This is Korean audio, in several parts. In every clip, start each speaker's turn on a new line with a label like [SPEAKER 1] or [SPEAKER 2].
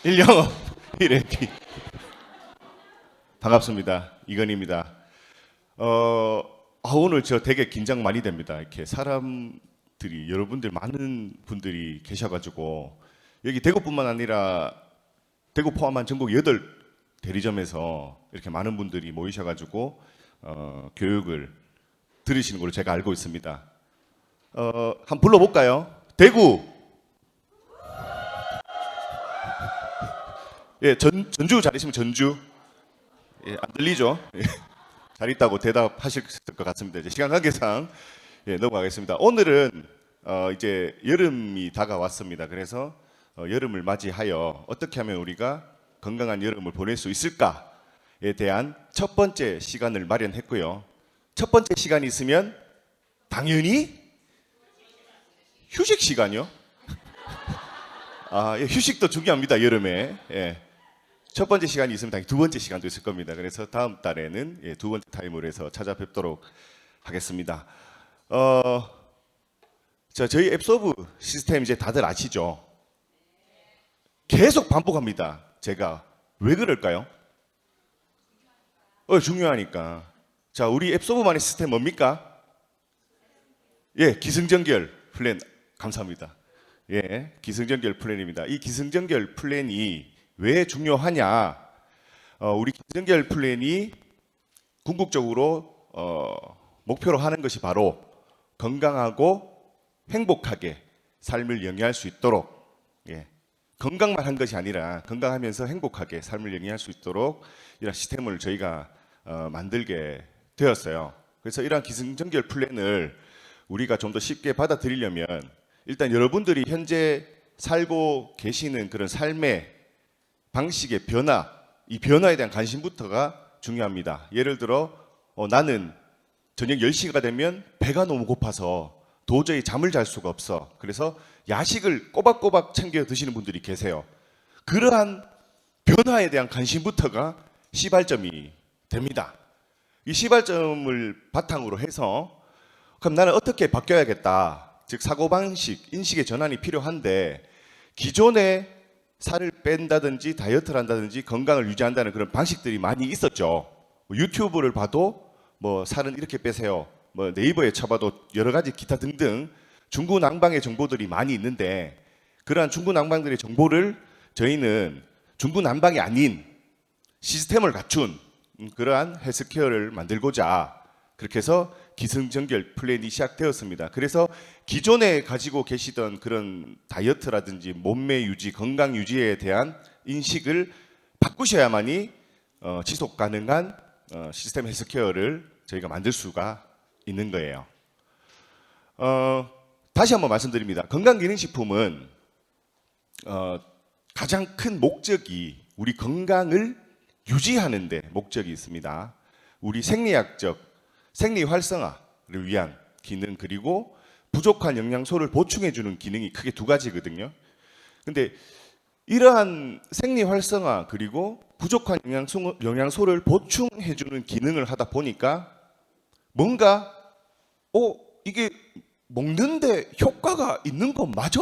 [SPEAKER 1] 일영업 이래피 반갑습니다. 이건희입니다. 오늘 저 되게 긴장 많이 됩니다. 이렇게 사람들이 여러분들 많은 분들이 계셔가지고 여기 대구뿐만 아니라 대구 포함한 전국 8 대리점에서 이렇게 많은 분들이 모이셔가지고 교육을 들으시는 걸로 제가 알고 있습니다. 한번 불러볼까요? 대구. 예, 전주 잘하시면 전주. 예, 안 들리죠? 예, 잘 있다고 대답하실 것 같습니다. 이제 시간 관계상 넘어가겠습니다. 오늘은 이제 여름이 다가왔습니다. 그래서 여름을 맞이하여 어떻게 하면 우리가 건강한 여름을 보낼 수 있을까에 대한 첫 번째 시간을 마련했고요. 첫 번째 시간이 있으면 당연히 휴식 시간이요. 예, 휴식도 중요합니다. 여름에. 예. 첫 번째 시간이 있으면 당연히 두 번째 시간도 있을 겁니다. 그래서 다음 달에는 두 번째 타임으로 해서 찾아뵙도록 하겠습니다. 저희 앱서브 시스템 이제 다들 아시죠? 계속 반복합니다. 제가 왜 그럴까요? 중요하니까. 자, 우리 앱서브만의 시스템 뭡니까? 예, 기승전결 플랜. 감사합니다. 예, 기승전결 플랜입니다. 이 기승전결 플랜이 왜 중요하냐? 우리 기승전결 플랜이 궁극적으로 목표로 하는 것이 바로 건강하고 행복하게 삶을 영위할 수 있도록, 예, 건강만 한 것이 아니라 건강하면서 행복하게 삶을 영위할 수 있도록 이런 시스템을 저희가 만들게 되었어요. 그래서 이러한 기승전결 플랜을 우리가 좀 더 쉽게 받아들이려면 일단 여러분들이 현재 살고 계시는 그런 삶의 방식의 변화, 이 변화에 대한 관심부터가 중요합니다. 예를 들어 나는 저녁 10시가 되면 배가 너무 고파서 도저히 잠을 잘 수가 없어. 그래서 야식을 꼬박꼬박 챙겨 드시는 분들이 계세요. 그러한 변화에 대한 관심부터가 시발점이 됩니다. 이 시발점을 바탕으로 해서 그럼 나는 어떻게 바뀌어야겠다. 즉 사고방식, 인식의 전환이 필요한데 기존에 살을 뺀다든지 다이어트를 한다든지 건강을 유지한다는 그런 방식들이 많이 있었죠. 유튜브를 봐도 뭐 살은 이렇게 빼세요. 뭐 네이버에 쳐봐도 여러 가지 기타 등등 중구난방의 정보들이 많이 있는데 그러한 중구난방들의 정보를 저희는 중구난방이 아닌 시스템을 갖춘 그러한 헬스케어를 만들고자 그렇게 해서 기승전결 플랜이 시작되었습니다. 그래서 기존에 가지고 계시던 그런 다이어트라든지 몸매 유지, 건강 유지에 대한 인식을 바꾸셔야만이 지속 가능한 시스템 헬스케어를 저희가 만들 수가 있는 거예요. 다시 한번 말씀드립니다. 건강기능식품은 가장 큰 목적이 우리 건강을 유지하는 데 목적이 있습니다. 우리 생리학적 생리 활성화를 위한 기능 그리고 부족한 영양소를 보충해주는 기능이 크게 두 가지거든요. 근데 이러한 생리 활성화 그리고 부족한 영양소를 보충해주는 기능을 하다 보니까 뭔가 이게 먹는데 효과가 있는 거 맞아?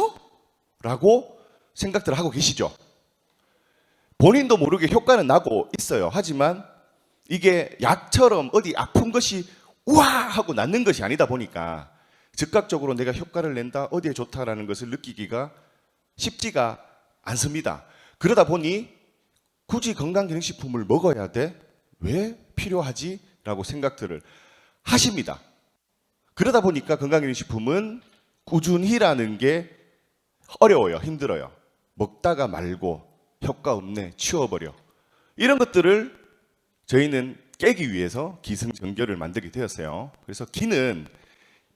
[SPEAKER 1] 라고 생각들을 하고 계시죠. 본인도 모르게 효과는 나고 있어요. 하지만 이게 약처럼 어디 아픈 것이 우와 하고 낫는 것이 아니다 보니까 즉각적으로 내가 효과를 낸다, 어디에 좋다라는 것을 느끼기가 쉽지가 않습니다. 그러다 보니 굳이 건강기능식품을 먹어야 돼? 왜 필요하지? 라고 생각들을 하십니다. 그러다 보니까 건강기능식품은 꾸준히라는 게 어려워요. 힘들어요. 먹다가 말고 효과 없네, 치워버려. 이런 것들을 저희는 깨기 위해서 기승전결을 만들게 되었어요. 그래서 기는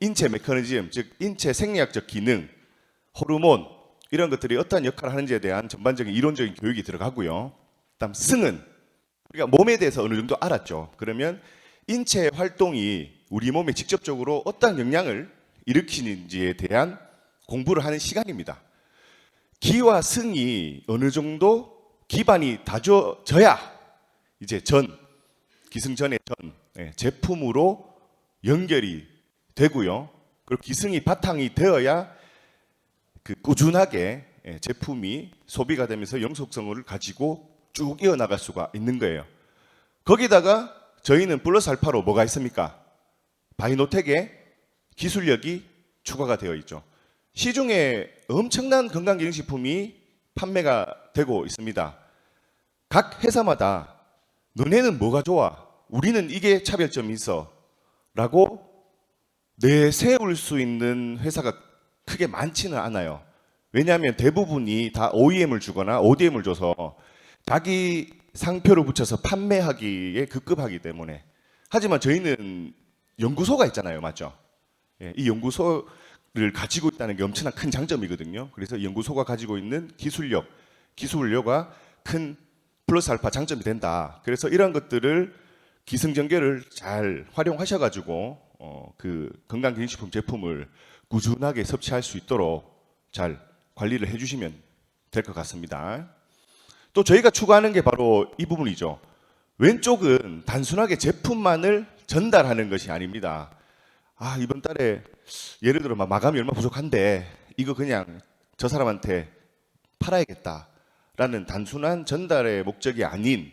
[SPEAKER 1] 인체 메커니즘, 즉 인체 생리학적 기능, 호르몬 이런 것들이 어떠한 역할을 하는지에 대한 전반적인 이론적인 교육이 들어가고요. 그다음 승은 우리가 몸에 대해서 어느 정도 알았죠. 그러면 인체 활동이 우리 몸에 직접적으로 어떠한 영향을 일으키는지에 대한 공부를 하는 시간입니다. 기와 승이 어느 정도 기반이 다져져야 이제 기승전의 제품으로 연결이 되고요. 그리고 기승이 바탕이 되어야 꾸준하게 제품이 소비가 되면서 영속성을 가지고 쭉 이어나갈 수가 있는 거예요. 거기다가 저희는 플러스 알파로 뭐가 있습니까? 바이노텍의 기술력이 추가가 되어 있죠. 시중에 엄청난 건강기능식품이 판매가 되고 있습니다. 각 회사마다 너네는 뭐가 좋아? 우리는 이게 차별점이 있어 라고 내세울 수 있는 회사가 크게 많지는 않아요. 왜냐하면 대부분이 다 OEM을 주거나 ODM을 줘서 자기 상표를 붙여서 판매하기에 급급하기 때문에. 하지만 저희는 연구소가 있잖아요. 맞죠? 이 연구소를 가지고 있다는 게 엄청난 큰 장점이거든요. 그래서 연구소가 가지고 있는 기술료가 큰 플러스 알파 장점이 된다. 그래서 이런 것들을 기승전결을 잘 활용하셔가지고 그 건강기능식품 제품을 꾸준하게 섭취할 수 있도록 잘 관리를 해주시면 될 것 같습니다. 또 저희가 추구하는 게 바로 이 부분이죠. 왼쪽은 단순하게 제품만을 전달하는 것이 아닙니다. 이번 달에 예를 들어 마감이 얼마 부족한데 이거 그냥 저 사람한테 팔아야겠다라는 단순한 전달의 목적이 아닌,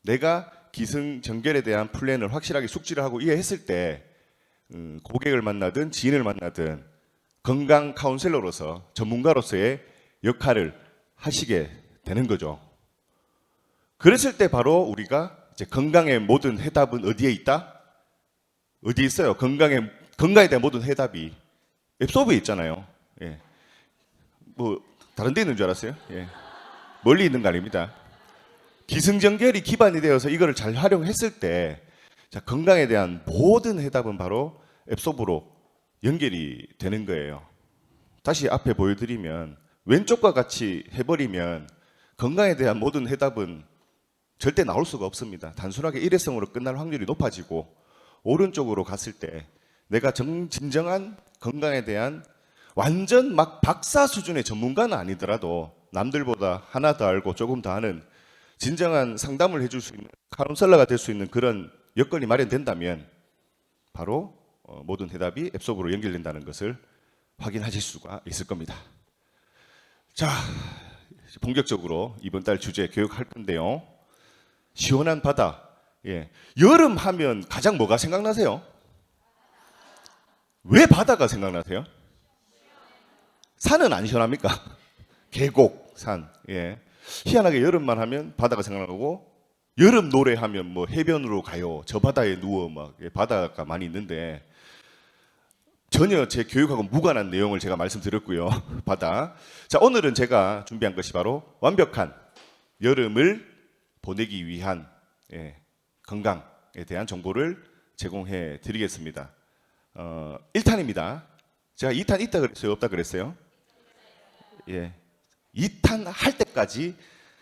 [SPEAKER 1] 내가 기승전결에 대한 플랜을 확실하게 숙지를 하고 이해했을 때 고객을 만나든 지인을 만나든 건강 카운셀러로서 전문가로서의 역할을 하시게 되는 거죠. 그랬을 때 바로 우리가 이제 건강의 모든 해답은 어디에 있다? 어디에 있어요? 건강에 대한 모든 해답이 앱소브에 있잖아요. 뭐 다른 데 있는 줄 알았어요? 멀리 있는 거 아닙니다. 기승전결이 기반이 되어서 이거를 잘 활용했을 때 건강에 대한 모든 해답은 바로 앱소브로 연결이 되는 거예요. 다시 앞에 보여드리면 왼쪽과 같이 해버리면 건강에 대한 모든 해답은 절대 나올 수가 없습니다. 단순하게 일회성으로 끝날 확률이 높아지고, 오른쪽으로 갔을 때 내가 진정한 건강에 대한 완전 막 박사 수준의 전문가는 아니더라도 남들보다 하나 더 알고 조금 더 아는 진정한 상담을 해줄 수 있는 카운셀러가 될 수 있는 그런 여건이 마련된다면 바로 모든 해답이 앱소브로 연결된다는 것을 확인하실 수가 있을 겁니다. 자, 본격적으로 이번 달 주제 교육할 건데요. 시원한 바다. 여름 하면 가장 뭐가 생각나세요? 왜 바다가 생각나세요? 산은 안 시원합니까? 계곡, 산. 희한하게 여름만 하면 바다가 생각나고, 여름 노래하면 뭐 해변으로 가요, 저 바다에 누워, 막 바다가 많이 있는데 전혀 제 교육하고 무관한 내용을 제가 말씀드렸고요. 바다. 자, 오늘은 제가 준비한 것이 바로 완벽한 여름을 보내기 위한 건강에 대한 정보를 제공해 드리겠습니다. 1탄입니다. 제가 2탄 있다 그랬어요? 없다 그랬어요? 2탄 할 때까지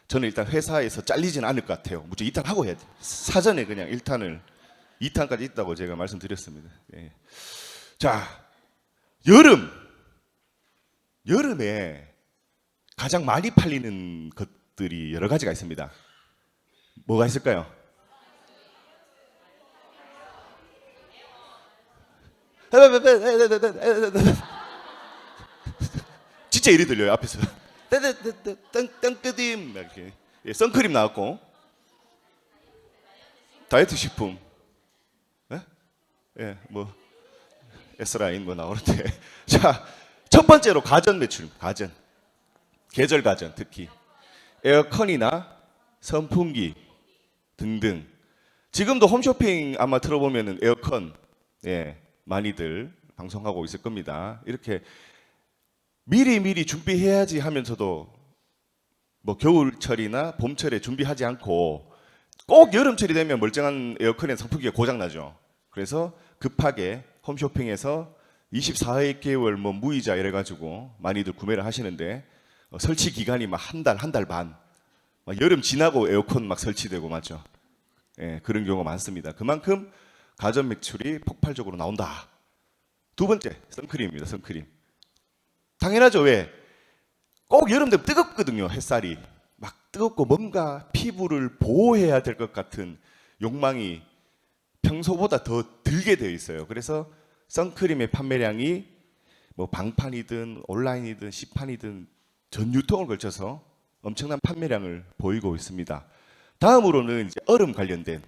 [SPEAKER 1] 저는 일단 회사에서 잘리지는 않을 것 같아요. 무조건 2탄 하고 해야 돼요. 사전에 그냥 2탄까지 있다고 제가 말씀드렸습니다. 자, 여름에 가장 많이 팔리는 것들이 여러 가지가 있습니다. 뭐가 있을까요? 진짜 이리 들려요, 앞에서. 땡땡dim 이렇게. 선크림 나왔고, 다이어트 식품, 뭐 S라인 뭐 나오는데. 자, 첫 번째로 가전 매출, 계절 가전, 특히 에어컨이나 선풍기 등등. 지금도 홈쇼핑 아마 들어보면은 에어컨 많이들 방송하고 있을 겁니다. 이렇게 미리 준비해야지 하면서도 뭐 겨울철이나 봄철에 준비하지 않고 꼭 여름철이 되면 멀쩡한 에어컨에 선풍기가 고장 나죠. 그래서 급하게 홈쇼핑에서 24개월 뭐 무이자 이래가지고 많이들 구매를 하시는데, 설치 기간이 막 한 달 반, 막 여름 지나고 에어컨 막 설치되고, 맞죠? 그런 경우가 많습니다. 그만큼 가전 매출이 폭발적으로 나온다. 두 번째, 선크림입니다. 선크림. 당연하죠. 왜? 꼭 여름 되면 뜨겁거든요. 햇살이 막 뜨겁고 뭔가 피부를 보호해야 될 것 같은 욕망이 평소보다 더 들게 되어 있어요. 그래서 선크림의 판매량이 뭐 방판이든 온라인이든 시판이든 전 유통을 걸쳐서 엄청난 판매량을 보이고 있습니다. 다음으로는 이제 얼음 관련된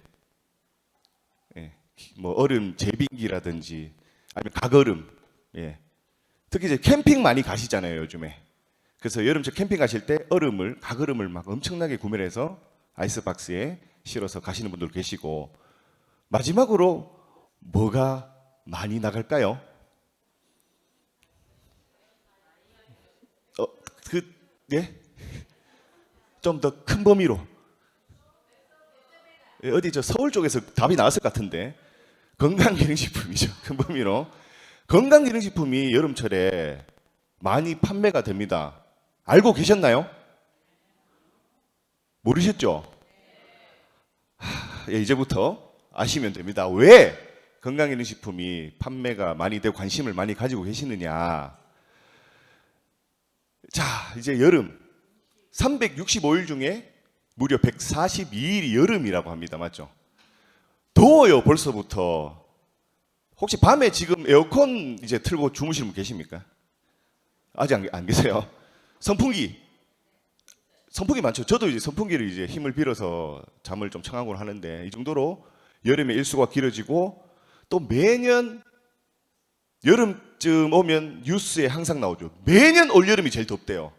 [SPEAKER 1] 뭐 얼음 제빙기라든지 아니면 각얼음, 특히 이제 캠핑 많이 가시잖아요 요즘에. 그래서 여름철 캠핑 가실 때 각얼음을 막 엄청나게 구매를 해서 아이스박스에 실어서 가시는 분들 계시고, 마지막으로 뭐가 많이 나갈까요? 좀 더 큰 범위로. 어디 저 서울 쪽에서 답이 나왔을 것 같은데. 건강기능식품이죠. 큰 범위로. 건강기능식품이 여름철에 많이 판매가 됩니다. 알고 계셨나요? 모르셨죠? 이제부터 아시면 됩니다. 왜 건강기능식품이 판매가 많이 되고 관심을 많이 가지고 계시느냐. 자, 이제 여름 365일 중에 무려 142일이 여름이라고 합니다. 맞죠? 더워요, 벌써부터. 혹시 밤에 지금 에어컨 이제 틀고 주무시는 분 계십니까? 아직 안 계세요? 선풍기 많죠. 저도 이제 선풍기를 이제 힘을 빌어서 잠을 좀 청하곤 하는데, 이 정도로 여름에 일수가 길어지고, 또 매년 여름쯤 오면 뉴스에 항상 나오죠. 매년 올여름이 제일 덥대요.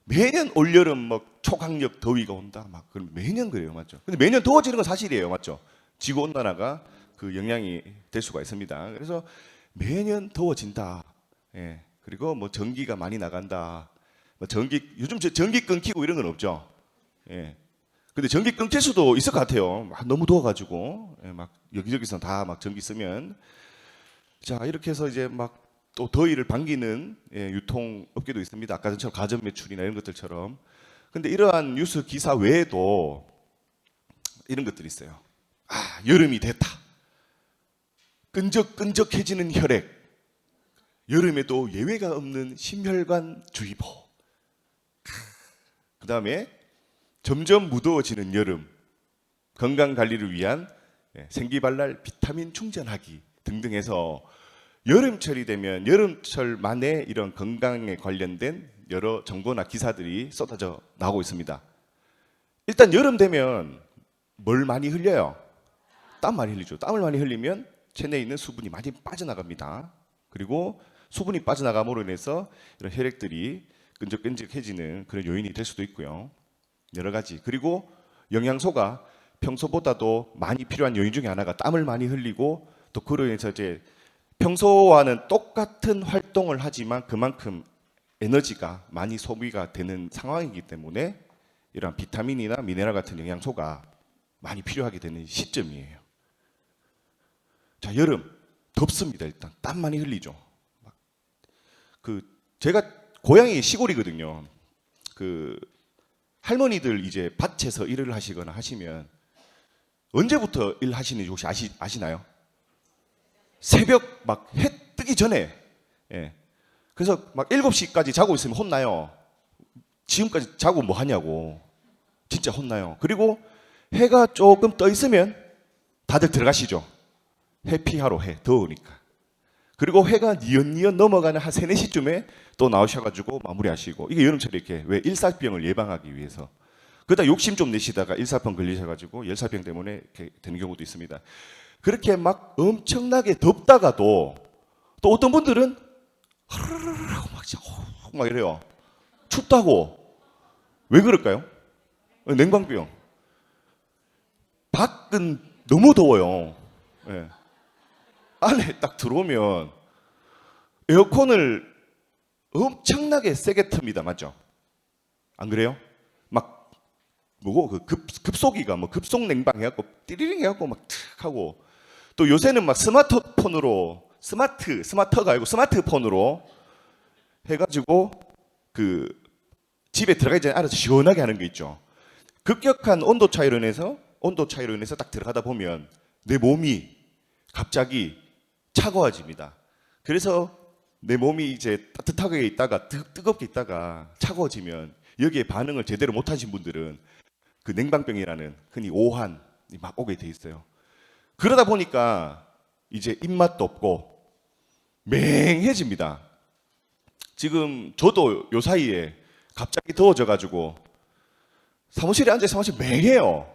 [SPEAKER 1] 매년 올여름 뭐 초강력 더위가 온다. 막 그럼 매년 그래요, 맞죠? 근데 매년 더워지는 건 사실이에요, 맞죠? 지구 온난화가 그 영향이 될 수가 있습니다. 그래서 매년 더워진다. 그리고 뭐 전기가 많이 나간다. 뭐 요즘 전기 끊기고 이런 건 없죠. 근데 전기 끊길 수도 있을 것 같아요. 너무 더워가지고 막 여기저기서 다 막 전기 쓰면. 자, 이렇게 해서 이제 막 또 더위를 반기는 유통업계도 있습니다. 아까 전처럼 가전 매출이나 이런 것들처럼. 근데 이러한 뉴스 기사 외에도 이런 것들이 있어요. 여름이 됐다. 끈적끈적해지는 혈액. 여름에도 예외가 없는 심혈관 주의보. 그 다음에 점점 무더워지는 여름. 건강 관리를 위한 생기발랄 비타민 충전하기 등등 해서 여름철이 되면 여름철만의 이런 건강에 관련된 여러 정보나 기사들이 쏟아져 나오고 있습니다. 일단 여름 되면 뭘 많이 흘려요? 땀 많이 흘리죠. 땀을 많이 흘리면 체내에 있는 수분이 많이 빠져나갑니다. 그리고 수분이 빠져나감으로 인해서 이런 혈액들이 끈적끈적해지는 그런 요인이 될 수도 있고요. 여러 가지. 그리고 영양소가 평소보다도 많이 필요한 요인 중에 하나가 땀을 많이 흘리고, 또 그로 인해서 이제 평소와는 똑같은 활동을 하지만 그만큼 에너지가 많이 소비가 되는 상황이기 때문에 이런 비타민이나 미네랄 같은 영양소가 많이 필요하게 되는 시점이에요. 자, 여름 덥습니다. 일단 땀 많이 흘리죠. 제가 고향이 시골이거든요. 할머니들 이제 밭에서 일을 하시거나 하시면 언제부터 일하시는지 혹시 아시나요? 새벽 막 해 뜨기 전에. 그래서 막 7시까지 자고 있으면 혼나요. 지금까지 자고 뭐 하냐고. 진짜 혼나요. 그리고 해가 조금 떠 있으면 다들 들어가시죠. 해 피하러 더우니까. 그리고 해가 니언니언 넘어가는 한 3, 4시쯤에 또 나오셔가지고 마무리하시고. 이게 여름철에 이렇게 왜 일사병을 예방하기 위해서. 그러다 욕심 좀 내시다가 일사병 걸리셔가지고 열사병 때문에 이렇게 되는 경우도 있습니다. 그렇게 막 엄청나게 덥다가도 또 어떤 분들은 하르르르 막 이래요. 춥다고. 왜 그럴까요? 냉방병. 밖은 너무 더워요. 안에 딱 들어오면 에어컨을 엄청나게 세게 틉니다. 맞죠? 안 그래요? 막 뭐고 급속기가 뭐 급속 냉방 해갖고 띠리링 해갖고 막 탁 하고, 또 요새는 막 스마트폰으로 스마트가 아니고 스마트폰으로 해가지고 집에 들어가기 전에 알아서 시원하게 하는 게 있죠. 급격한 온도 차이로 인해서 딱 들어가다 보면 내 몸이 갑자기 차가워집니다. 그래서 내 몸이 이제 따뜻하게 있다가 뜨겁게 있다가 차가워지면 여기에 반응을 제대로 못하신 분들은 그 냉방병이라는 흔히 오한이 막 오게 돼 있어요. 그러다 보니까 이제 입맛도 없고 맹해집니다. 지금 저도 요 사이에 갑자기 더워져가지고 사무실에 앉아 사무실 맹해요.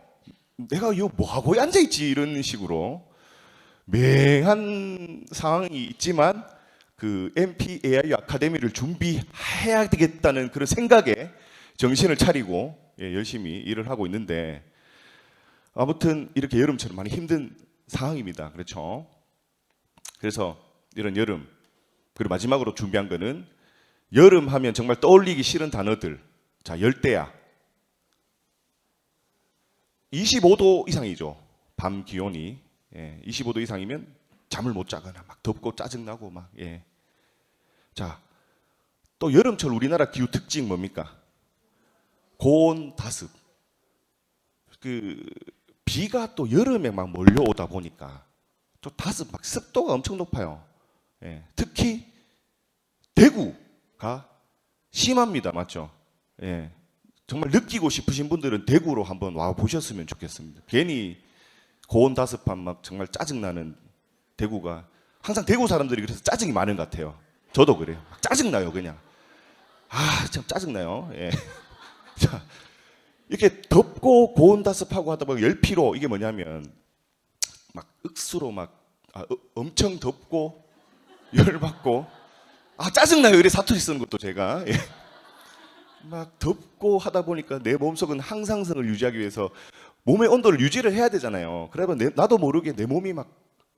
[SPEAKER 1] 내가 이거 뭐 하고 앉아 있지 이런 식으로 맹한 상황이 있지만 그 MPAI 아카데미를 준비해야 되겠다는 그런 생각에 정신을 차리고 열심히 일을 하고 있는데 아무튼 이렇게 여름처럼 많이 힘든 상황입니다. 그렇죠? 그래서 이런 여름 그리고 마지막으로 준비한 거는 여름 하면 정말 떠올리기 싫은 단어들. 자, 열대야. 25도 이상이죠. 밤 기온이 25도 이상이면 잠을 못 자거나 막 덥고 짜증나고 막 자, 또 여름철 우리나라 기후 특징 뭡니까? 고온 다습. 그 비가 또 여름에 막 몰려오다 보니까 또 다습 막 습도가 엄청 높아요. 특히 대구가 심합니다. 맞죠? 정말 느끼고 싶으신 분들은 대구로 한번 와 보셨으면 좋겠습니다. 괜히 고온 다습한 막 정말 짜증나는 대구가 항상 대구 사람들이 그래서 짜증이 많은 것 같아요. 저도 그래요. 막 짜증나요, 그냥. 아, 참 짜증나요. 자, 이렇게 덥고 고온 다습하고 하다 보면 열피로 이게 뭐냐면 막 억수로 막 엄청 덥고 열받고 짜증나요. 이래 사투리 쓰는 것도 제가 막 덥고 하다 보니까 내 몸속은 항상성을 유지하기 위해서 몸의 온도를 유지를 해야 되잖아요. 그러면 나도 모르게 내 몸이 막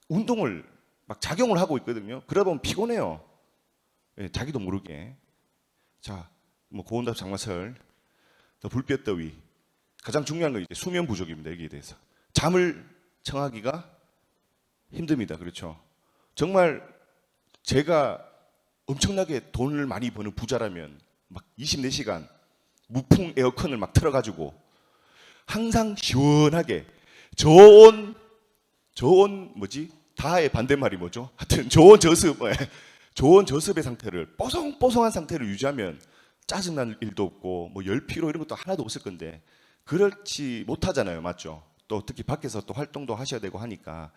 [SPEAKER 1] 운동을 막 작용을 하고 있거든요. 그러다 보면 피곤해요. 자기도 모르게. 자, 뭐 고온답 장마철, 또 불볕더위. 가장 중요한 건 이제 수면 부족입니다. 여기에 대해서 잠을 청하기가 힘듭니다. 그렇죠? 정말 제가 엄청나게 돈을 많이 버는 부자라면 막 24시간 무풍 에어컨을 막 틀어가지고 항상 시원하게 좋은 뭐지? 다의 반대말이 뭐죠? 하여튼 좋은 저습의 상태를 뽀송뽀송한 상태를 유지하면 짜증날 일도 없고 뭐 열피로 이런 것도 하나도 없을 건데 그렇지 못하잖아요. 맞죠? 또 특히 밖에서 또 활동도 하셔야 되고 하니까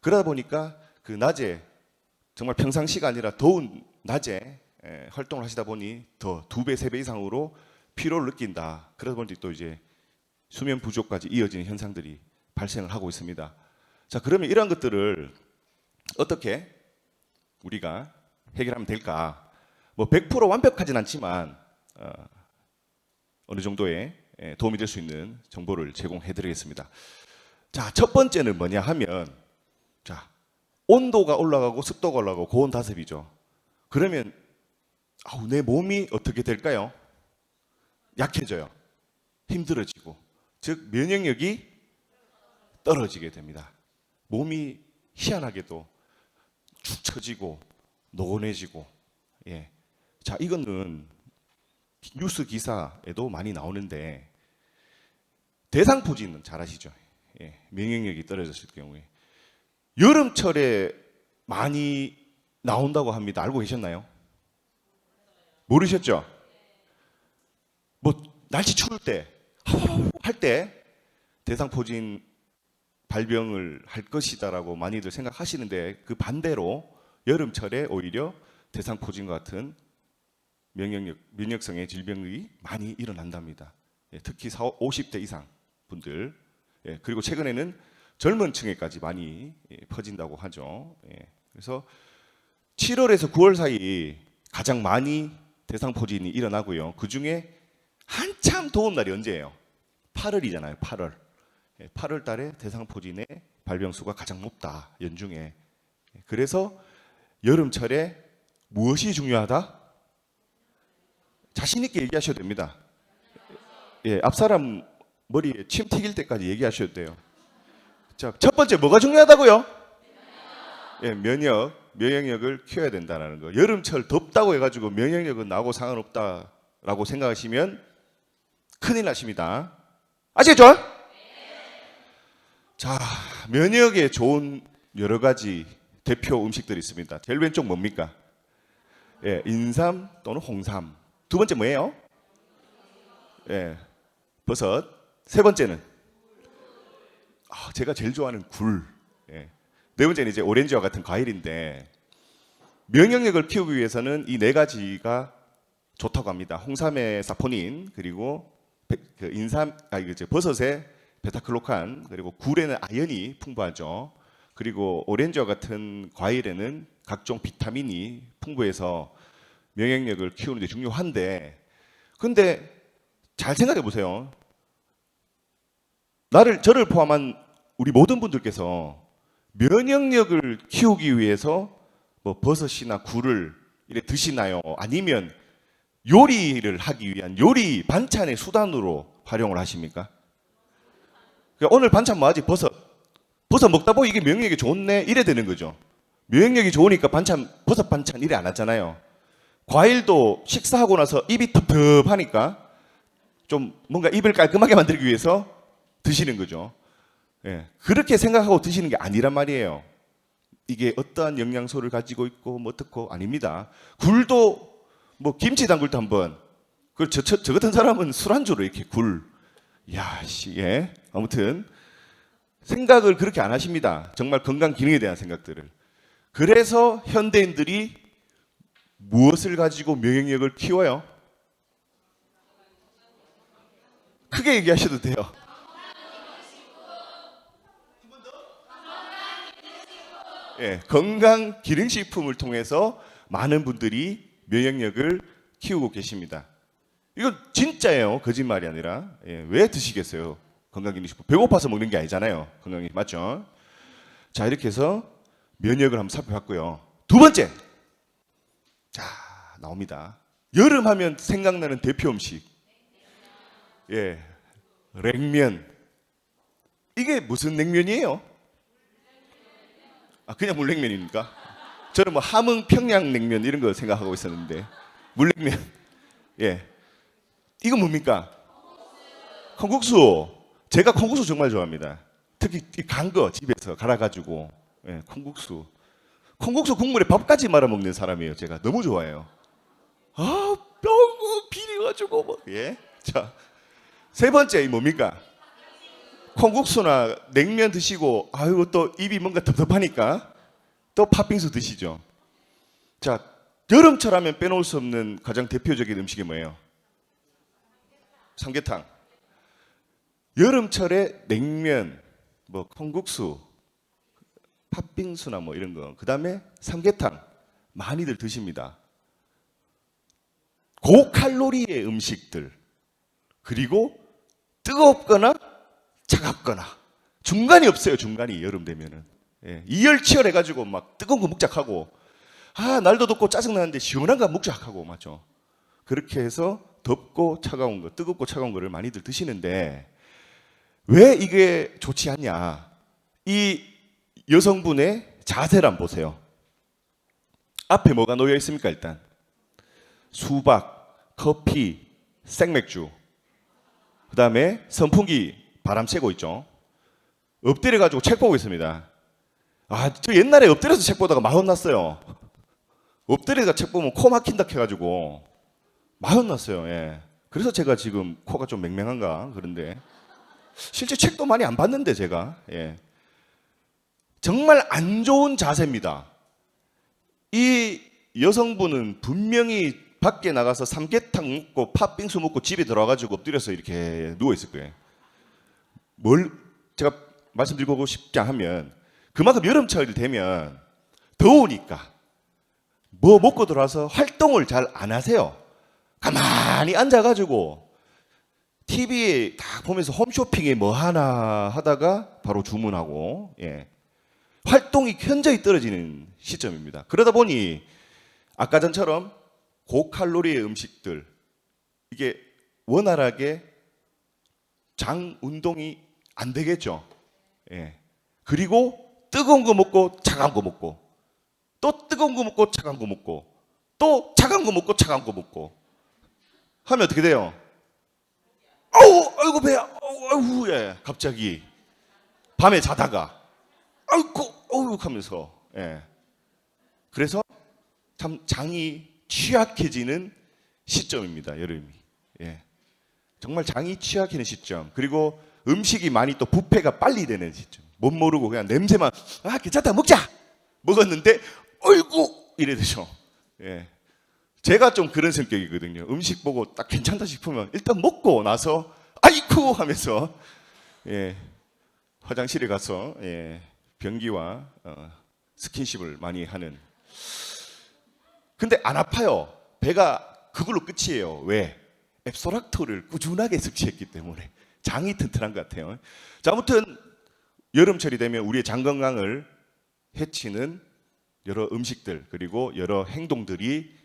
[SPEAKER 1] 그러다 보니까 그 낮에 정말 평상시가 아니라 더운 낮에 활동을 하시다 보니 더 2배, 3배 이상으로 피로를 느낀다. 그러다 보니 또 이제 수면 부족까지 이어지는 현상들이 발생을 하고 있습니다. 자, 그러면 이러한 것들을 어떻게 우리가 해결하면 될까? 뭐 100% 완벽하진 않지만 어느 정도의 도움이 될 수 있는 정보를 제공해 드리겠습니다. 자, 첫 번째는 뭐냐 하면 자, 온도가 올라가고 습도가 올라가고 고온 다습이죠. 그러면 내 몸이 어떻게 될까요? 약해져요. 힘들어지고 즉 면역력이 떨어지게 됩니다. 몸이 희한하게도 축 처지고 노곤해지고 자, 이거는 뉴스 기사에도 많이 나오는데 대상포진은 잘 아시죠? 면역력이 떨어졌을 경우에 여름철에 많이 나온다고 합니다. 알고 계셨나요? 모르셨죠? 뭐 날씨 추울 때 할 때 대상포진 발병을 할 것이다라고 많이들 생각하시는데 그 반대로 여름철에 오히려 대상포진과 같은 면역성의 질병이 많이 일어난답니다. 특히 50대 이상 분들 그리고 최근에는 젊은 층에까지 많이 퍼진다고 하죠. 그래서 7월에서 9월 사이 가장 많이 대상포진이 일어나고요. 그 중에 한참 더운 날이 언제예요? 8월이잖아요. 8월. 8월 달에 대상포진의 발병수가 가장 높다. 연중에. 그래서 여름철에 무엇이 중요하다? 자신 있게 얘기하셔도 됩니다. 앞사람 머리에 침 튀길 때까지 얘기하셔도 돼요. 자, 첫 번째 뭐가 중요하다고요? 면역력을 키워야 된다는 거. 여름철 덥다고 해가지고 면역력은 나하고 상관없다라고 생각하시면 큰일 나십니다. 아시겠죠? 자, 면역에 좋은 여러 가지 대표 음식들이 있습니다. 제일 왼쪽 뭡니까? 인삼 또는 홍삼. 두 번째 뭐예요? 버섯. 세 번째는 제가 제일 좋아하는 굴. 네 번째는 이제 오렌지와 같은 과일인데 면역력을 키우기 위해서는 이 네 가지가 좋다고 합니다. 홍삼의 사포닌, 그리고 버섯의 베타클로칸, 그리고 굴에는 아연이 풍부하죠. 그리고 오렌지와 같은 과일에는 각종 비타민이 풍부해서 면역력을 키우는 데 중요한데, 근데 잘 생각해 보세요. 저를 포함한 우리 모든 분들께서 면역력을 키우기 위해서 뭐 버섯이나 굴을 이렇게 드시나요? 아니면 요리를 하기 위한 요리 반찬의 수단으로 활용을 하십니까? 그러니까 오늘 반찬 뭐 하지? 버섯 먹다 보니 이게 면역력이 좋네 이래 되는 거죠. 면역력이 좋으니까 버섯 반찬 이래 안 하잖아요. 과일도 식사하고 나서 입이 텁텁하니까 좀 뭔가 입을 깔끔하게 만들기 위해서 드시는 거죠. 예, 그렇게 생각하고 드시는 게 아니란 말이에요. 이게 어떠한 영양소를 가지고 있고 뭐 어떻고 아닙니다. 굴도 뭐 김치 담글 때 한번 저 같은 사람은 술안주로 이렇게 예. 아무튼 생각을 그렇게 안 하십니다. 정말 건강 기능에 대한 생각들을. 그래서 현대인들이 무엇을 가지고 면역력을 키워요? 크게 얘기하셔도 돼요. 예, 건강 기능식품을 통해서 많은 분들이 면역력을 키우고 계십니다. 이건 진짜예요. 거짓말이 아니라. 예, 왜 드시겠어요? 건강기능식품. 배고파서 먹는 게 아니잖아요. 건강이 맞죠? 자, 이렇게 해서 면역을 한번 살펴봤고요. 두 번째. 자, 나옵니다. 여름 하면 생각나는 대표 음식. 예, 냉면. 이게 무슨 냉면이에요? 그냥 물냉면입니까? 저는 뭐 함흥 평양냉면 이런 거 생각하고 있었는데 물냉면. 예, 이거 뭡니까? 콩국수. 제가 콩국수 정말 좋아합니다. 특히 간 거 집에서 갈아가지고. 예, 콩국수 국물에 밥까지 말아 먹는 사람이에요. 제가 너무 좋아해요. 뼈 비려가지고 뭐. 예. 자, 세 번째 이 뭡니까? 콩국수나 냉면 드시고 또 입이 뭔가 텁텁하니까 또 팥빙수 드시죠. 자, 여름철 하면 빼놓을 수 없는 가장 대표적인 음식이 뭐예요? 삼계탕. 여름철에 냉면, 뭐 콩국수, 팥빙수나 뭐 이런 거, 그 다음에 삼계탕 많이들 드십니다. 고칼로리의 음식들, 그리고 뜨겁거나 차갑거나 중간이 없어요. 중간이 여름 되면은. 예, 이열치열해가지고 막 뜨거운 거 묵작하고, 날도 덥고 짜증나는데 시원한 거 묵작하고, 맞죠? 그렇게 해서 덥고 차가운 거, 뜨겁고 차가운 거를 많이들 드시는데 왜 이게 좋지 않냐? 이 여성분의 자세를 한번 보세요. 앞에 뭐가 놓여 있습니까? 일단 수박, 커피, 생맥주, 그 다음에 선풍기 바람 쐬고 있죠. 엎드려 가지고 책 보고 있습니다. 저 옛날에 엎드려서 책 보다가 마흔 났어요. 엎드려서 책 보면 코 막힌다 해가지고 마흔 났어요. 예. 그래서 제가 지금 코가 좀 맹맹한가 그런데 실제 책도 많이 안 봤는데 제가. 예. 정말 안 좋은 자세입니다. 이 여성분은 분명히 밖에 나가서 삼계탕 먹고 팥빙수 먹고 집에 들어와가지고 엎드려서 이렇게 누워 있을 거예요. 제가 말씀드리고 싶지 않으면 그만큼 여름철 되면 더우니까 뭐 먹고 들어와서 활동을 잘 안 하세요. 가만히 앉아가지고 TV에 딱 보면서 홈쇼핑에 뭐 하나 하다가 바로 주문하고, 예. 활동이 현저히 떨어지는 시점입니다. 그러다 보니 아까 전처럼 고칼로리의 음식들, 이게 원활하게 장 운동이 안 되겠죠. 예. 그리고 뜨거운 거 먹고 차가운 거 먹고 또 뜨거운 거 먹고 차가운 거 먹고 또 차가운 거 먹고 차가운 거 먹고 하면 어떻게 돼요? 아이고 배야. 아이고 예. 갑자기 밤에 자다가 아이고 하면서, 예. 그래서 참 장이 취약해지는 시점입니다. 여름이. 예. 정말 장이 취약해지는 시점. 그리고 음식이 많이 또 부패가 빨리 되는 시점. 못 모르고 그냥 냄새만 괜찮다 먹자 먹었는데 어이구 이래 되죠. 예. 제가 좀 그런 성격이거든요. 음식 보고 딱 괜찮다 싶으면 일단 먹고 나서 아이쿠 하면서 예, 화장실에 가서 예, 변기와 스킨십을 많이 하는. 근데 안 아파요. 배가 그걸로 끝이에요. 왜? 앱소락토를 꾸준하게 섭취했기 때문에 장이 튼튼한 것 같아요. 자, 아무튼 여름철이 되면 우리의 장 건강을 해치는 여러 음식들 그리고 여러 행동들이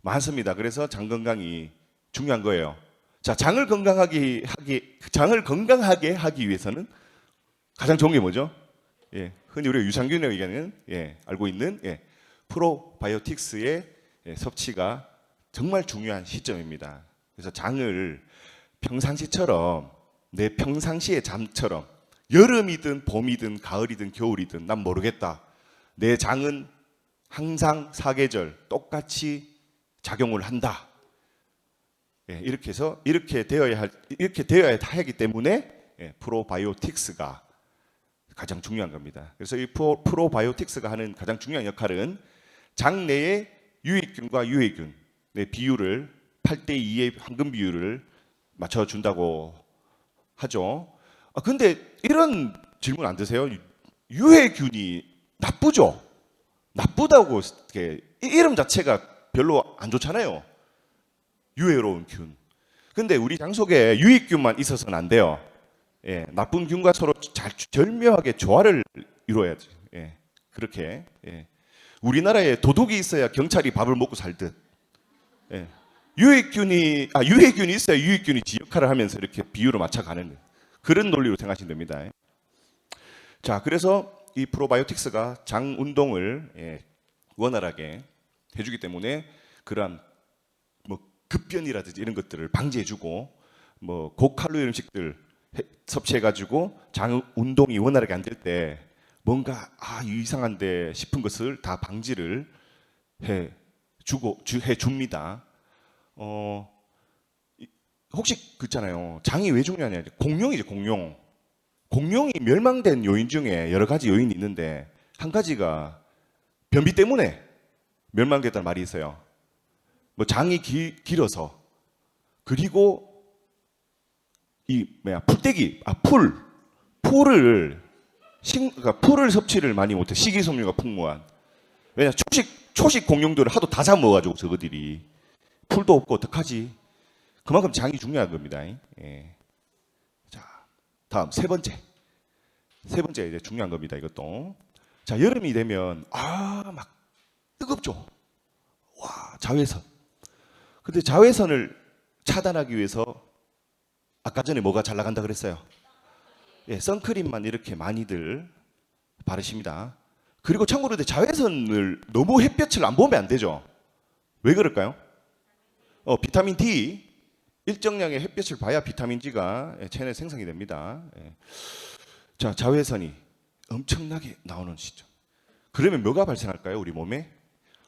[SPEAKER 1] 많습니다. 그래서 장 건강이 중요한 거예요. 자, 장을 건강하게 하기 위해서는 가장 좋은 게 뭐죠? 예, 흔히 우리가 유산균이라고 얘기하는 알고 있는 프로바이오틱스의 섭취가 정말 중요한 시점입니다. 그래서 장을 평상시처럼 내 평상시의 잠처럼 여름이든 봄이든 가을이든 겨울이든 난 모르겠다. 내 장은 항상 사계절 똑같이 작용을 한다. 이렇게 해서 이렇게 되어야 하기 때문에 프로바이오틱스가 가장 중요한 겁니다. 그래서 이 프로바이오틱스가 하는 가장 중요한 역할은 장 내의 유익균과 유해균의 비율을 8대2의 황금 비율을 맞춰준다고 하죠. 근데 이런 질문 안 드세요? 유해균이 나쁘죠? 나쁘다고 이렇게 이름 자체가 별로 안 좋잖아요. 유해로운 균. 근데 우리 장 속에 유익균만 있어서는 안 돼요. 나쁜 균과 서로 잘 절묘하게 조화를 이루어야지. 그렇게. 우리나라에 도둑이 있어야 경찰이 밥을 먹고 살듯. 유해균이 있어야 유익균이 지 역할을 하면서 이렇게 비율을 맞춰가는 그런 논리로 생각하시면 됩니다. 자, 그래서 이 프로바이오틱스가 장 운동을 원활하게 해주기 때문에 그러한 뭐 급변이라든지 이런 것들을 방지해주고 뭐 고칼로리 음식들 섭취해가지고 장 운동이 원활하게 안 될 때 뭔가 이상한데 싶은 것을 다 방지를 해줍니다. 혹시 그렇잖아요. 장이 왜 중요하냐? 공룡이죠, 공룡. 공룡이 멸망된 요인 중에 여러 가지 요인이 있는데 한 가지가 변비 때문에 멸망됐다는 말이 있어요. 뭐 장이 길어서 그리고 풀을 섭취를 많이 못해. 식이섬유가 풍부한. 왜냐 초식 공룡들을 하도 다 잡아먹어가지고 저거들이 풀도 없고 어떡하지? 그만큼 장이 중요한 겁니다. 자, 다음 세 번째 이제 중요한 겁니다. 이것도. 자, 여름이 되면 막 뜨겁죠. 와, 자외선. 근데 자외선을 차단하기 위해서 아까 전에 뭐가 잘 나간다 그랬어요? 선크림만 이렇게 많이들 바르십니다. 그리고 참고로 자외선을 너무 햇볕을 안 보면 안 되죠. 왜 그럴까요? 비타민 D 일정량의 햇볕을 봐야 비타민 D가 체내에 생성이 됩니다. 자, 자외선이 엄청나게 나오는 시점. 그러면 뭐가 발생할까요? 우리 몸에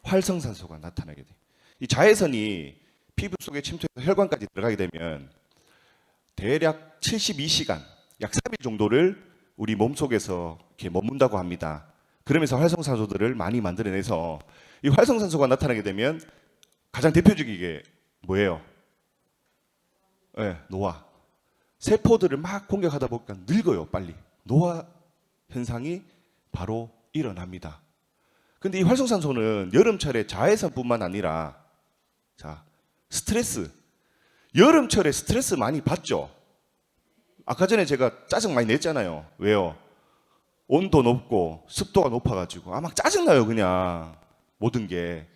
[SPEAKER 1] 활성산소가 나타나게 돼요. 이 자외선이 피부 속에 침투해서 혈관까지 들어가게 되면 대략 72시간, 약 3일 정도를 우리 몸속에서 이렇게 머문다고 합니다. 그러면서 활성산소들을 많이 만들어내서 이 활성산소가 나타나게 되면 가장 대표적인 게 뭐예요? 노화. 세포들을 막 공격하다 보니까 늙어요, 빨리. 노화 현상이 바로 일어납니다. 근데 이 활성산소는 여름철에 자외선뿐만 아니라 스트레스. 여름철에 스트레스 많이 받죠? 아까 전에 제가 짜증 많이 냈잖아요. 왜요? 온도 높고 습도가 높아가지고 막 짜증나요, 그냥. 모든 게.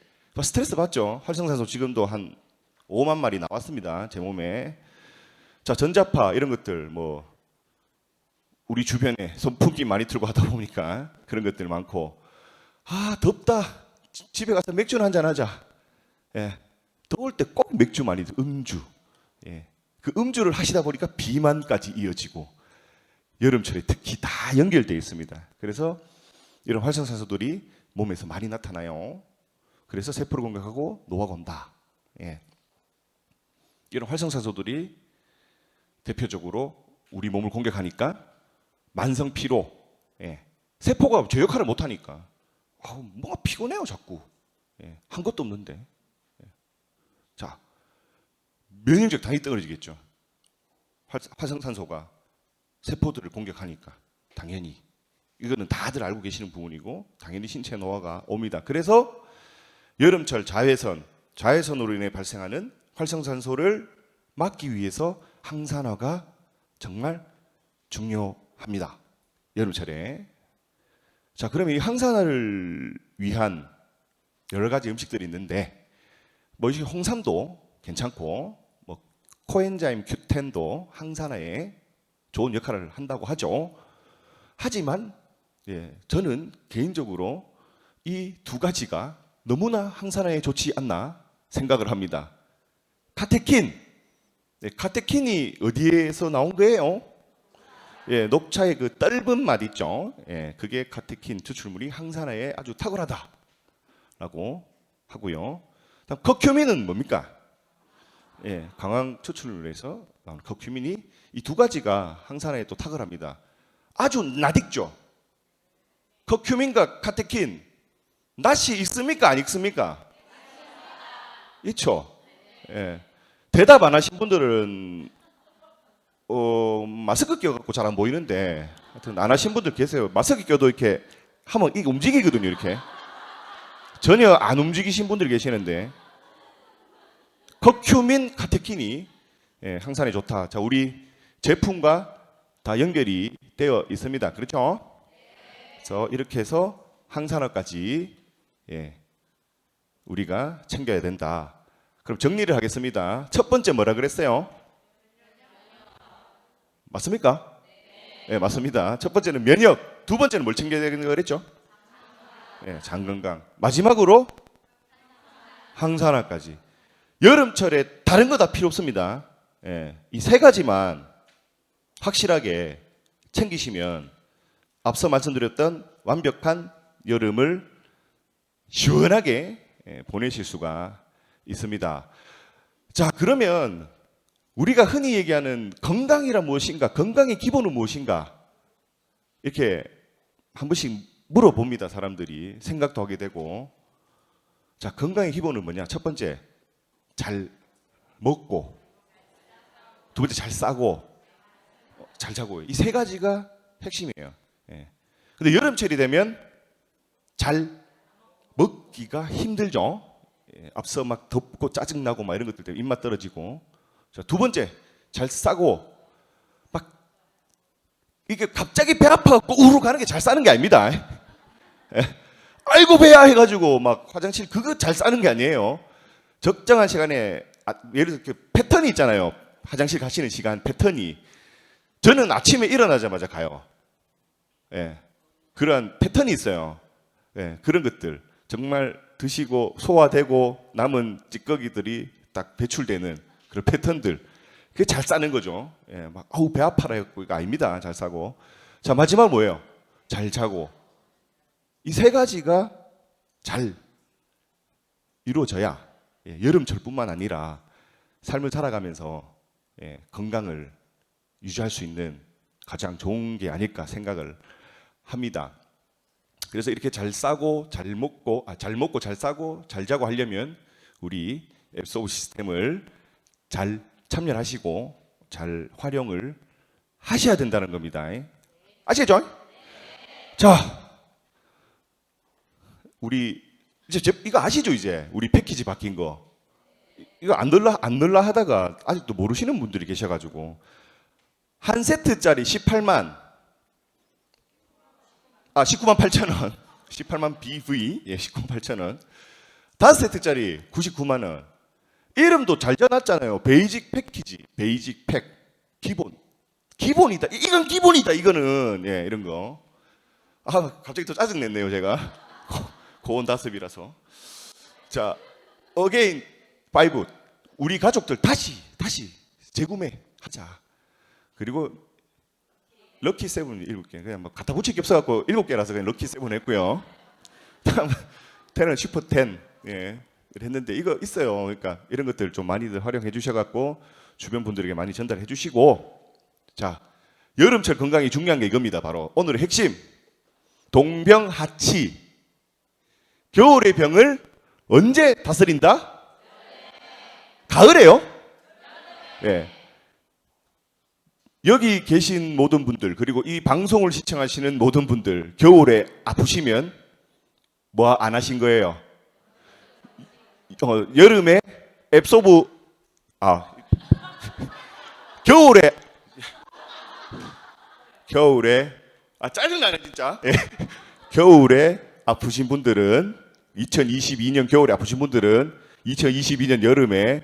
[SPEAKER 1] 스트레스 받죠? 활성산소 지금도 한 5만 마리 나왔습니다, 제 몸에. 자, 전자파 이런 것들 뭐 우리 주변에 선풍기 많이 틀고 하다 보니까 그런 것들 많고, 덥다, 집에 가서 맥주 한잔 하자. 더울 때 꼭 맥주 많이 음주. 그 음주를 하시다 보니까 비만까지 이어지고 여름철에 특히 다 연결되어 있습니다. 그래서 이런 활성산소들이 몸에서 많이 나타나요. 그래서 세포를 공격하고 노화가 온다. 이런 활성산소들이 대표적으로 우리 몸을 공격하니까 만성 피로, 세포가 제 역할을 못하니까 뭔가 피곤해요, 자꾸. 한 것도 없는데. 면역력 당연히 떨어지겠죠. 활성산소가 세포들을 공격하니까 당연히 이거는 다들 알고 계시는 부분이고 당연히 신체 노화가 옵니다. 그래서 여름철 자외선으로 인해 발생하는 활성산소를 막기 위해서 항산화가 정말 중요합니다. 여름철에. 자, 그러면 이 항산화를 위한 여러 가지 음식들이 있는데 뭐 홍삼도 괜찮고 뭐 코엔자임 Q10도 항산화에 좋은 역할을 한다고 하죠. 하지만 저는 개인적으로 이 두 가지가 너무나 항산화에 좋지 않나 생각을 합니다. 카테킨, 카테킨이 어디에서 나온 거예요? 녹차의 그 떫은 맛 있죠. 그게 카테킨 추출물이 항산화에 아주 탁월하다라고 하고요. 다음 커큐민은 뭡니까? 강황 추출물에서 나오는 커큐민이 이 두 가지가 항산화에 또 탁월합니다. 아주 낯익죠. 커큐민과 카테킨 낯이 있습니까? 안 있습니까? 있죠. 대답 안 하신 분들은 마스크 껴갖고 잘 안 보이는데 하여튼 안 하신 분들 계세요. 마스크 껴도 이렇게 하면 이게 움직이거든요. 이렇게 전혀 안 움직이신 분들이 계시는데 커큐민, 카테킨이 항산화에 좋다. 자, 우리 제품과 다 연결이 되어 있습니다. 그렇죠? 그래서 이렇게 해서 항산화까지 우리가 챙겨야 된다. 그럼 정리를 하겠습니다. 첫 번째 뭐라 그랬어요? 맞습니까? 네, 맞습니다. 첫 번째는 면역, 두 번째는 뭘 챙겨야 되는 거 그랬죠? 장 건강. 마지막으로 항산화까지. 여름철에 다른 거 다 필요 없습니다. 이 세 가지만 확실하게 챙기시면 앞서 말씀드렸던 완벽한 여름을 시원하게 보내실 수가 있습니다. 자, 그러면 우리가 흔히 얘기하는 건강이란 무엇인가? 건강의 기본은 무엇인가? 이렇게 한 번씩 물어봅니다. 사람들이 생각도 하게 되고. 자, 건강의 기본은 뭐냐? 첫 번째, 잘 먹고, 두 번째, 잘 싸고, 잘 자고. 이 세 가지가 핵심이에요. 근데 여름철이 되면 잘 먹기가 힘들죠. 앞서 막 덥고 짜증나고 막 이런 것들 때문에 입맛 떨어지고. 자, 두 번째, 잘 싸고, 막 이게 갑자기 배 아파갖고 우르르 가는 게 잘 싸는 게 아닙니다. 아이고 배야 해가지고 막 화장실 그거 잘 싸는 게 아니에요. 적정한 시간에 예를 들어 패턴이 있잖아요. 화장실 가시는 시간 패턴이. 저는 아침에 일어나자마자 가요. 그런 패턴이 있어요. 그런 것들 정말 드시고 소화되고 남은 찌꺼기들이 딱 배출되는 그런 패턴들. 그게 잘 싸는 거죠. 막 아우 배 아파라 했고 이거 아닙니다. 잘 싸고. 자, 마지막 뭐예요? 잘 자고. 이 세 가지가 잘 이루어져야 여름철뿐만 아니라 삶을 살아가면서 건강을 유지할 수 있는 가장 좋은 게 아닐까 생각을 합니다. 그래서 이렇게 잘 싸고 잘 먹고 잘 싸고 잘 자고 하려면 우리 앱소브 시스템을 잘 참여하시고 잘 활용을 하셔야 된다는 겁니다. 아시겠죠? 자, 우리 이제 이거 아시죠? 이제 우리 패키지 바뀐 거 이거 안 넣을라 하다가 아직도 모르시는 분들이 계셔가지고 한 세트짜리 19만 8천 원 18만 BV 19만 8천 원 다섯 세트짜리 99만 원 이름도 잘 지어놨잖아요. 베이직 패키지 베이직 팩 기본이다. 이건 기본이다. 이거는 이런 거. 갑자기 또 짜증냈네요 제가. 고온 다습이라서. 자, 어게인 5 우리 가족들 다시 재구매하자. 그리고 럭키 7 7개 그냥 뭐 갖다 붙일 게 없어갖고 7개라서 그냥 럭키 7 했고요. 다음 10은 슈퍼 10 했는데 이거 있어요. 그러니까 이런 것들 좀 많이들 활용해 주셔갖고 주변 분들에게 많이 전달해 주시고. 자, 여름철 건강이 중요한 게 이겁니다. 바로 오늘의 핵심 동병하치. 겨울의 병을 언제 다스린다? 가을에요? 예. 여기 계신 모든 분들 그리고 이 방송을 시청하시는 모든 분들 겨울에 아프시면 뭐 안 하신 거예요? 여름에 앱소브 겨울에 짜증나네 진짜. 예. 겨울에 아프신 분들은 2022년 겨울에 아프신 분들은 2022년 여름에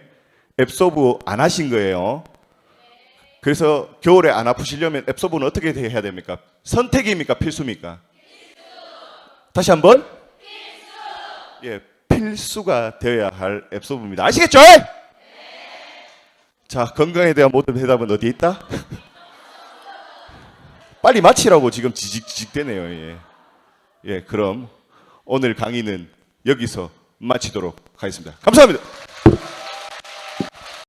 [SPEAKER 1] 앱소브 안 하신 거예요. 그래서 겨울에 안 아프시려면 앱소브는 어떻게 해야 됩니까? 선택입니까? 필수입니까? 다시 한번. 예, 필수가 되어야 할 앱소브입니다. 아시겠죠? 자, 건강에 대한 모든 대답은 어디에 있다? 빨리 마치라고 지금 지직되네요. 예. 예, 그럼 오늘 강의는 여기서 마치도록 하겠습니다. 감사합니다.